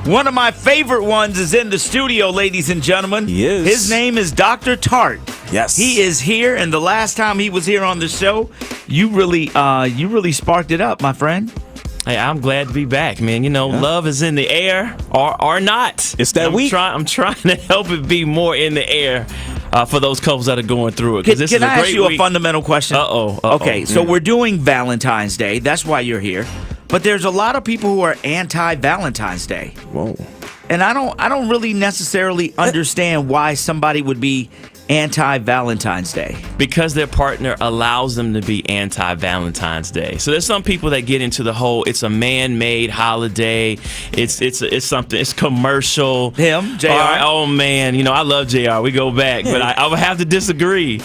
One of my favorite ones is in the studio, ladies and gentlemen. He is. His name is Dr. Tartt. Yes. He is here, and the last time he was here on the show, you really sparked it up, my friend. Hey, I'm glad to be back, man. You know, love is in the air or not. It's that week. I'm trying to help it be more in the air for those couples that are going through it. Can I ask you a fundamental question? Uh-oh. Okay, so we're doing Valentine's Day. That's why you're here. But there's a lot of people who are anti-Valentine's Day. Whoa. And I don't really necessarily understand why somebody would be anti-Valentine's Day. Because their partner allows them to be anti-Valentine's Day. So there's some people that get into the whole it's a man-made holiday. It's something. It's commercial. Him, JR. Oh man, you know I love JR. We go back, but I would have to disagree.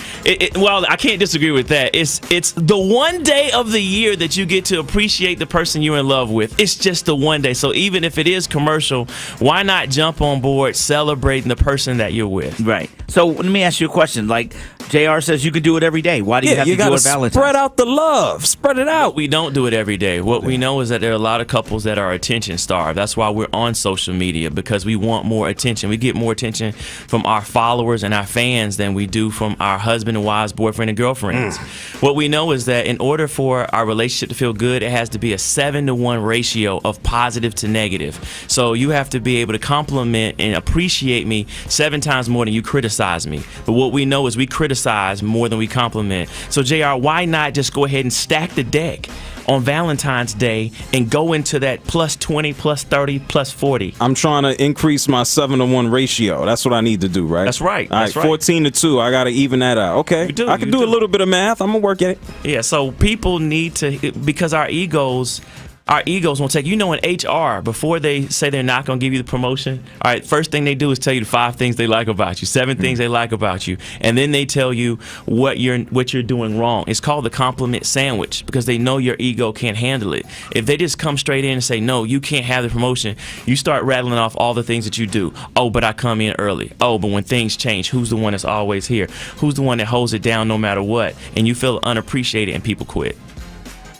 Well, I can't disagree with that. It's the one day of the year that you get to appreciate the person you're in love with. It's just the one day. So even if it is commercial, why not jump on board celebrating the person that you're with? Right. So let me ask you a question. Like JR says, you can do it every day. Why do you have to do it Valentine's? Spread out the love. Spread it out. We don't do it every day. What we know is that there are a lot of couples that are attention starved. That's why we're on social media, because we want more attention. We get more attention from our followers and our fans than we do from our husband and wives, boyfriend and girlfriends. What we know is that in order for our relationship to feel good, it has to be a 7-to-1 ratio of positive to negative. So you have to be able to compliment and appreciate me 7 times more than you criticize me. But what we know is we criticize more than we compliment. So JR, why not just go ahead and stack the deck on Valentine's Day and go into that plus 20, plus 30, plus 40? I'm trying to increase my 7-to-1 ratio. That's what I need to do, right? That's right. All right, 14-to-2. I got to even that out. Okay. I can do a little bit of math. I'm going to work at it. Yeah, so people need to, because our egos won't take. You know, in HR, before they say they're not going to give you the promotion, all right, first thing they do is tell you the 5 things they like about you, 7 things they like about you, and then they tell you what you're doing wrong. It's called the compliment sandwich, because they know your ego can't handle it. If they just come straight in and say, no, you can't have the promotion, you start rattling off all the things that you do. Oh, but I come in early. Oh, but when things change, who's the one that's always here? Who's the one that holds it down no matter what? And you feel unappreciated and people quit.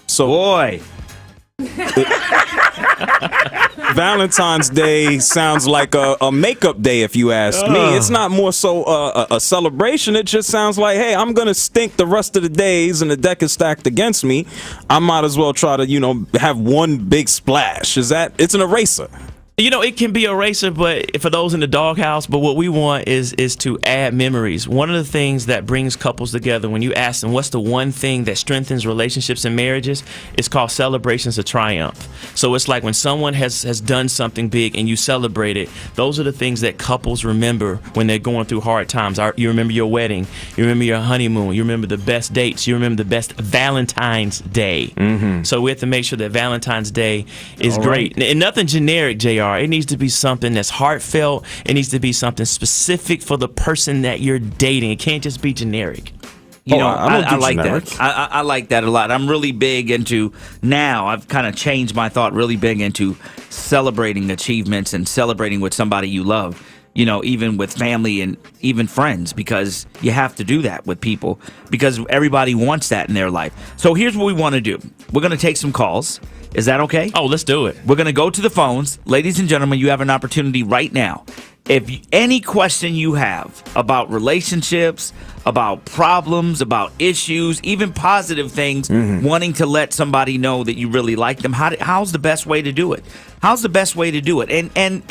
So, boy. Valentine's Day sounds like a makeup day, if you ask me. It's not more so a celebration. It just sounds like, hey, I'm going to stink the rest of the days and the deck is stacked against me. I might as well try to, have one big splash. It's an eraser. You know, it can be a racer, but for those in the doghouse. But what we want is to add memories. One of the things that brings couples together, when you ask them what's the one thing that strengthens relationships and marriages, it's called celebrations of triumph. So it's like when someone has done something big and you celebrate it. Those are the things that couples remember when they're going through hard times. You remember your wedding, you remember your honeymoon, you remember the best dates, you remember the best Valentine's Day. So we have to make sure that Valentine's Day is great. And nothing generic, JR. It needs to be something that's heartfelt. It needs to be something specific for the person that you're dating. It can't just be generic. I like that. I like that a lot. I'm really big into, now I've kind of changed my thought, really big into celebrating achievements and celebrating with somebody you love. Even with family and even friends, because you have to do that with people, because everybody wants that in their life. So here's what we want to do. We're going to take some calls. Is that okay? Oh, let's do it. We're going to go to the phones. Ladies and gentlemen, you have an opportunity right now. If any question you have about relationships, about problems, about issues, even positive things, wanting to let somebody know that you really like them, how's the best way to do it? How's the best way to do it? And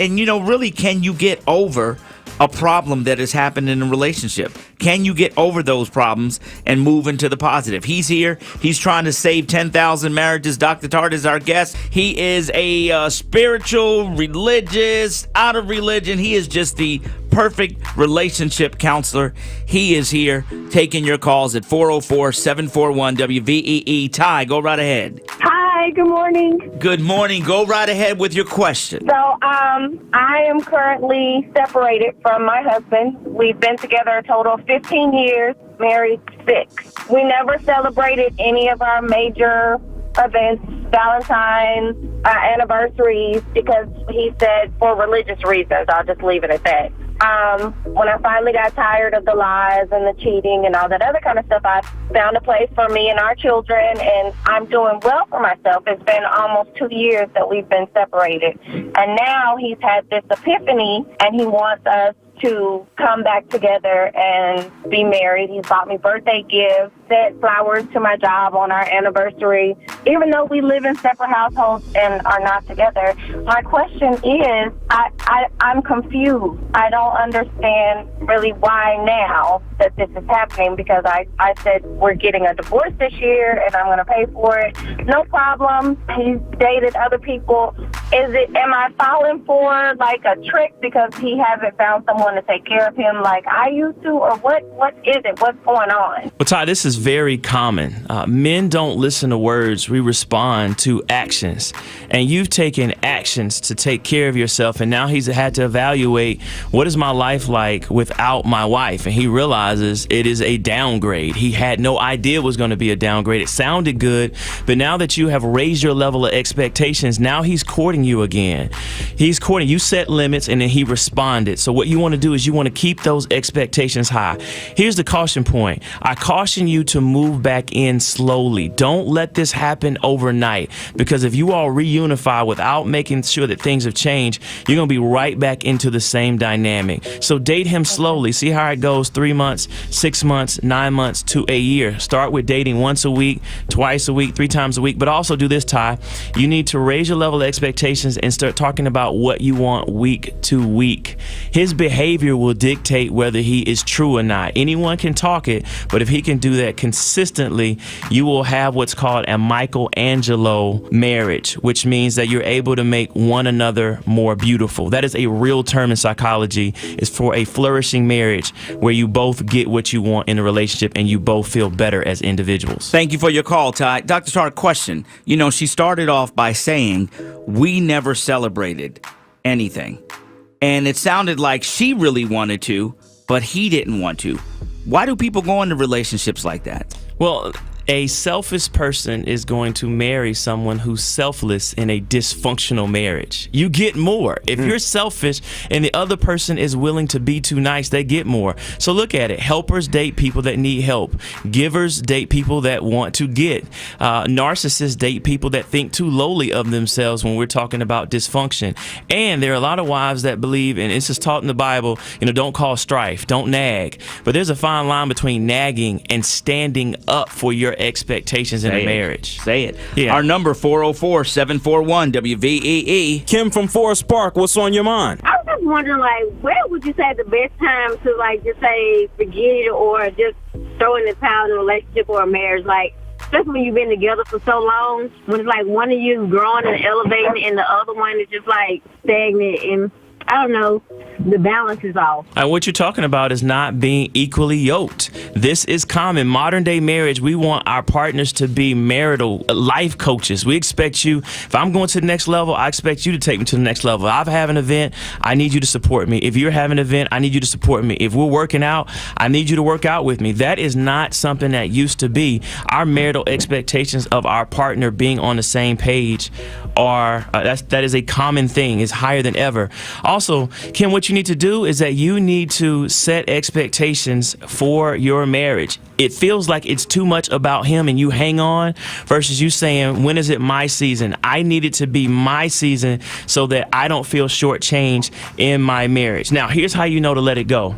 really, can you get over a problem that has happened in a relationship? Can you get over those problems and move into the positive? He's here. He's trying to save 10,000 marriages. Dr. Tartt is our guest. He is a spiritual, religious, out of religion. He is just the perfect relationship counselor. He is here taking your calls at 404-741-WVEE. Ty, go right ahead. Hi, good morning. Good morning. Go right ahead with your question. So, I am currently separated from my husband. We've been together a total of 15 years, married 6. We never celebrated any of our major events, Valentine, anniversaries, because he said for religious reasons. I'll just leave it at that. When I finally got tired of the lies and the cheating and all that other kind of stuff, I found a place for me and our children, and I'm doing well for myself. It's been almost 2 years that we've been separated, and now he's had this epiphany, and he wants us to come back together and be married. He bought me birthday gifts, sent flowers to my job on our anniversary, even though we live in separate households and are not together. My question is, I'm confused. I don't understand really why now that this is happening, because I said we're getting a divorce this year and I'm going to pay for it. No problem. He's dated other people. Am I falling for like a trick because he hasn't found someone to take care of him like I used to, or what is it? What's going on? Well, Ty, this is very common. Men don't listen to words. We respond to actions. And you've taken actions to take care of yourself, and now he's had to evaluate, what is my life like without my wife? And he realizes it is a downgrade. He had no idea it was going to be a downgrade. It sounded good, but now that you have raised your level of expectations, now he's courting you again. He's courting. You set limits, and then he responded. So what you want to do is you want to keep those expectations high. Here's the caution point. I caution you to move back in slowly. Don't let this happen overnight, because if you all reunify without making sure that things have changed, you're going to be right back into the same dynamic. So date him slowly. See how it goes. 3 months, 6 months, 9 months to a year. Start with dating once a week, twice a week, 3 times a week. But also do this, Ty. You need to raise your level of expectations and start talking about what you want week to week. His behavior will dictate whether he is true or not. Anyone can talk it, but if he can do that consistently, you will have what's called a Michelangelo marriage, which means that you're able to make one another more beautiful. That is a real term in psychology. It's for a flourishing marriage where you both get what you want in a relationship and you both feel better as individuals. Thank you for your call, Ty. Dr. Tartt, question. You know, she started off by saying, we never celebrated anything. And it sounded like she really wanted to, but he didn't want to. Why do people go into relationships like that? Well, a selfish person is going to marry someone who's selfless in a dysfunctional marriage. You get more. If you're selfish and the other person is willing to be too nice, they get more. So look at it. Helpers date people that need help. Givers date people that want to get. Narcissists date people that think too lowly of themselves when we're talking about dysfunction. And there are a lot of wives that believe, and it's just taught in the Bible, don't cause strife, don't nag. But there's a fine line between nagging and standing up for your expectations in a marriage. Say it. Yeah. Our number, 404-741-WVEE. Kim from Forest Park, what's on your mind? I was just wondering, where would you say the best time to, just say forget it or just throw in the towel in a relationship or a marriage? Especially when you've been together for so long, when it's one of you is growing and elevating and the other one is just stagnant and I don't know, the balance is off. And what you're talking about is not being equally yoked. This is common. Modern day marriage, we want our partners to be marital life coaches. We expect you, if I'm going to the next level, I expect you to take me to the next level. If I have an event, I need you to support me. If you're having an event, I need you to support me. If we're working out, I need you to work out with me. That is not something that used to be. Our marital expectations of our partner being on the same page are, that is a common thing. It's higher than ever. Also, Kim, what you need to do is that you need to set expectations for your marriage. It feels like it's too much about him and you hang on versus you saying, when is it my season? I need it to be my season so that I don't feel shortchanged in my marriage. Now, here's how you know to let it go.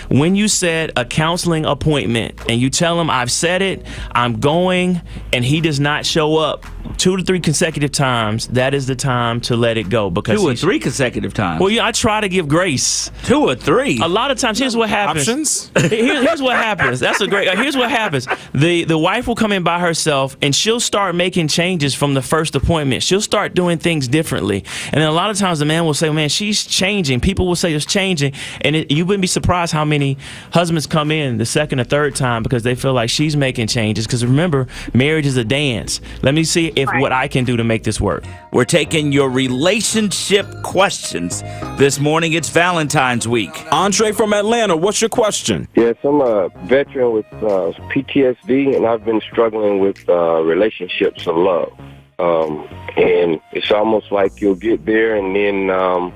When you set a counseling appointment and you tell him, I've said it, I'm going, and he does not show up 2 to 3 consecutive times, that is the time to let it go. Because 2 or 3 consecutive times? Well, I try to give grace. 2 or 3? A lot of times, here's what happens. Options? Here's what happens. That's a great. Here's what happens. The wife will come in by herself and she'll start making changes from the first appointment. She'll start doing things differently. And then a lot of times the man will say, man, she's changing. People will say it's changing. And you wouldn't be surprised how many husbands come in the second or third time because they feel like she's making changes. Because remember, marriage is a dance. Let me see if what I can do to make this work. We're taking your relationship questions. This morning, it's Valentine's week. Andre from Atlanta, what's your question? Yes, I'm a veteran with PTSD, and I've been struggling with relationships of love. And it's almost like you'll get there and then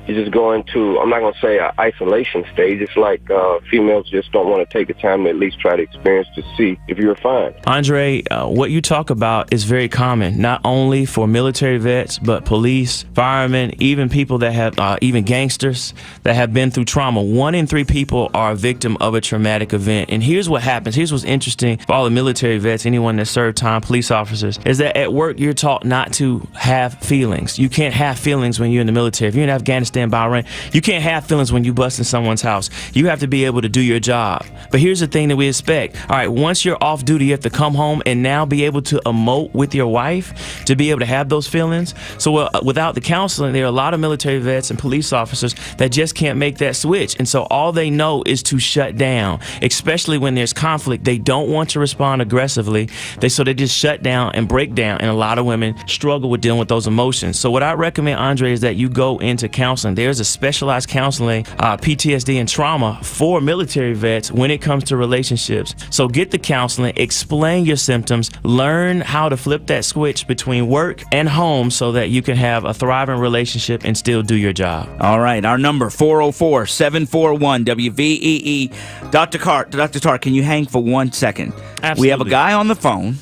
you just go into, I'm not going to say an isolation stage. It's like females just don't want to take the time to at least try to experience to see if you're fine. Andre, what you talk about is very common, not only for military vets, but police, firemen, even people that have, even gangsters that have been through trauma. 1 in 3 people are a victim of a traumatic event. And here's what happens. Here's what's interesting for all the military vets, anyone that served time, police officers, is that at work you're taught not to have feelings. You can't have feelings when you're in the military. If you're in Afghanistan, Bahrain, you can't have feelings when you bust in someone's house. You have to be able to do your job. But here's the thing that we expect. All right, once you're off duty, you have to come home and now be able to emote with your wife to be able to have those feelings. So without the counseling, there are a lot of military vets and police officers that just can't make that switch. And so all they know is to shut down, especially when there's conflict. They don't want to respond aggressively. So they just shut down and break down. And a lot of women struggle with dealing with those emotions. So what I recommend, Andre, is that you go into counseling. There's a specialized counseling, PTSD and trauma for military vets when it comes to relationships. So get the counseling, explain your symptoms, learn how to flip that switch between work and home so that you can have a thriving relationship and still do your job. All right, our number 404-741-WVEE. Dr. Tartt, can you hang for 1 second? Absolutely. We have a guy on the phone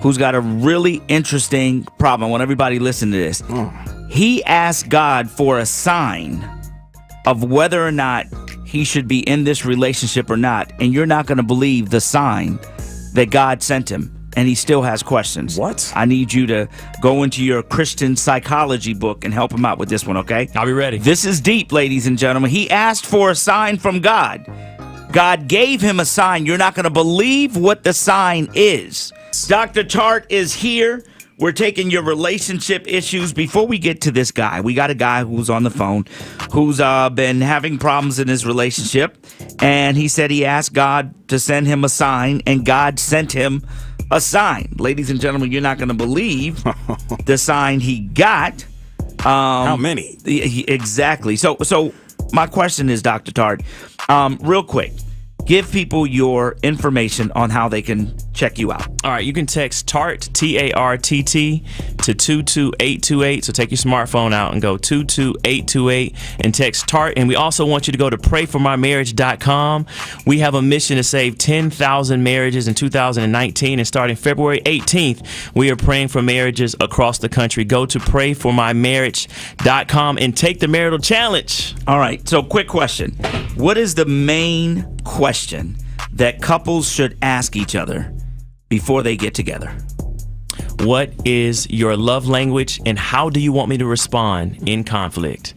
who's got a really interesting problem. I want everybody to listen to this. He asked God for a sign of whether or not he should be in this relationship or not, and you're not going to believe the sign that God sent him, and he still has questions. What? I need you to go into your Christian psychology book and help him out with this one, okay? I'll be ready. This is deep, ladies and gentlemen. He asked for a sign from God. God gave him a sign. You're not going to believe what the sign is. Dr. Tartt is here. We're taking your relationship issues. Before we get to this guy, we got a guy who's on the phone who's been having problems in his relationship. And he said he asked God to send him a sign, and God sent him a sign. Ladies and gentlemen, you're not going to believe the sign he got. How many? Exactly. So my question is, Dr. Tartt, real quick, give people your information on how they can check you out. All right, you can text Tartt, T-A-R-T-T, to 22828. So take your smartphone out and go 22828 and text Tartt. And we also want you to go to prayformymarriage.com. We have a mission to save 10,000 marriages in 2019. And starting February 18th, we are praying for marriages across the country. Go to prayformymarriage.com and take the marital challenge. All right, so quick question. What is the main question that couples should ask each other before they get together? What is your love language, and how do you want me to respond in conflict?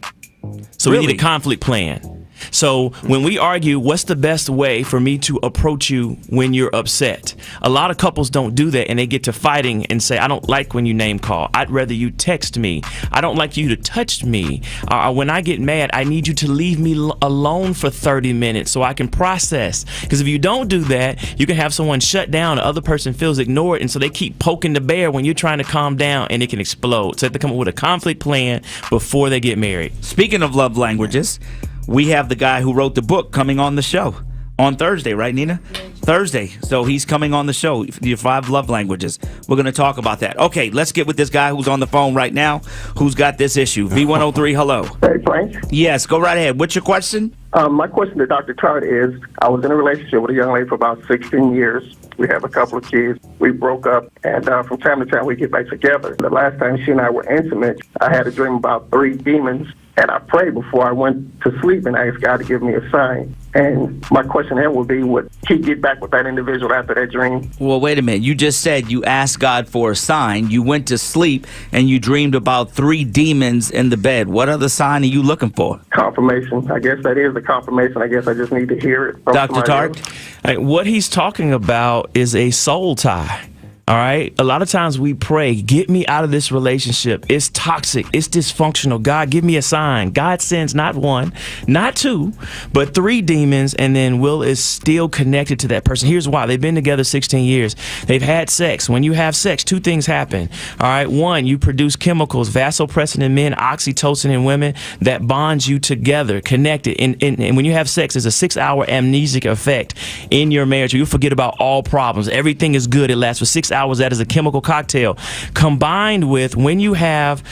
So we need a conflict plan. So when we argue, what's the best way for me to approach you when you're upset? A lot of couples don't do that, and they get to fighting and say, I don't like when you name call. I'd rather you text me. I don't like you to touch me. When I get mad, I need you to leave me alone for 30 minutes so I can process. Because if you don't do that, you can have someone shut down, the other person feels ignored, and so they keep poking the bear when you're trying to calm down, and it can explode. So they have to come up with a conflict plan before they get married. Speaking of love languages, we have the guy who wrote the book coming on the show on Thursday, right, Nina? Thursday. So he's coming on the show, your 5 love languages. We're going to talk about that. Okay, let's get with this guy who's on the phone right now, who's got this issue. V103, hello. Hey, Frank. Yes, go right ahead. What's your question? My question to Dr. Tartt is, I was in a relationship with a young lady for about 16 years. We have a couple of kids. We broke up, and from time to time we get back together. The last time she and I were intimate, I had a dream about 3 demons, and I prayed before I went to sleep and asked God to give me a sign. And my question then would be, would he get back with that individual after that dream? Well, wait a minute. You just said you asked God for a sign. You went to sleep, and you dreamed about 3 demons in the bed. What other sign are you looking for? Confirmation. I guess that is the confirmation. I guess I just need to hear it from Dr. Tartt? What he's talking about is a soul tie. All right. A lot of times we pray, get me out of this relationship. It's toxic. It's dysfunctional. God, give me a sign. God sends not 1, not 2, but 3 demons. And then Will is still connected to that person. Here's why. They've been together 16 years. They've had sex. When you have sex, 2 things happen. All right. 1, you produce chemicals, vasopressin in men, oxytocin in women, that bonds you together, connected. And when you have sex, there's a 6-hour amnesic effect in your marriage. You forget about all problems. Everything is good. It lasts for 6 hours. hours, that is a chemical cocktail. Combined with when you have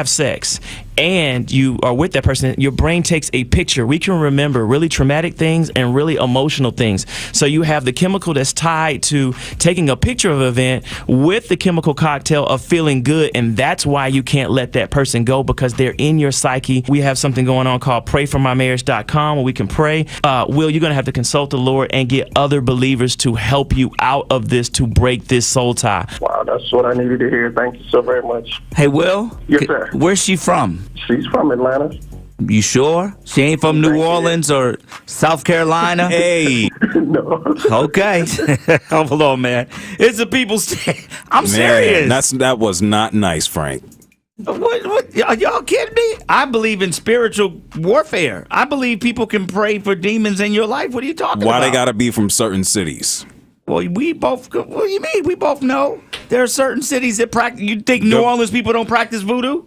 sex and you are with that person, your brain takes a picture. We can remember really traumatic things and really emotional things. So you have the chemical that's tied to taking a picture of an event with the chemical cocktail of feeling good, and that's why you can't let that person go, because they're in your psyche. We have something going on called prayformymarriage.com where we can pray. Will, you're going to have to consult the Lord and get other believers to help you out of this, to break this soul tie. Wow, that's what I needed to hear. Thank you so very much. Hey, Will? Yes, sir. Where's she from? She's from Atlanta. You sure? She ain't from New Orleans or South Carolina? Hey, No. Okay. Hold on, man. It's a people's... I'm serious. that was not nice, Frank. What? Are y'all kidding me? I believe in spiritual warfare. I believe people can pray for demons in your life. What are you talking about? Why they gotta be from certain cities? Well, we both... What do you mean? We both know. There are certain cities that practice... You think New Orleans people don't practice voodoo?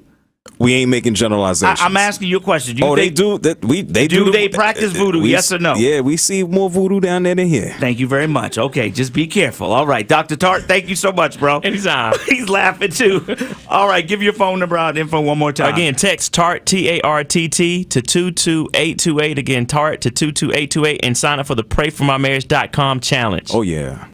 We ain't making generalizations. I'm asking you a question. They do. They practice voodoo? Yes or no? Yeah, we see more voodoo down there than here. Thank you very much. Okay, just be careful. All right, Dr. Tartt, thank you so much, bro. Anytime. He's laughing too. All right, give your phone number out, info one more time. Again, text TART, TARTT, to 22828. Again, TART to 22828, and sign up for the PrayForMyMarriage.com challenge. Oh, yeah.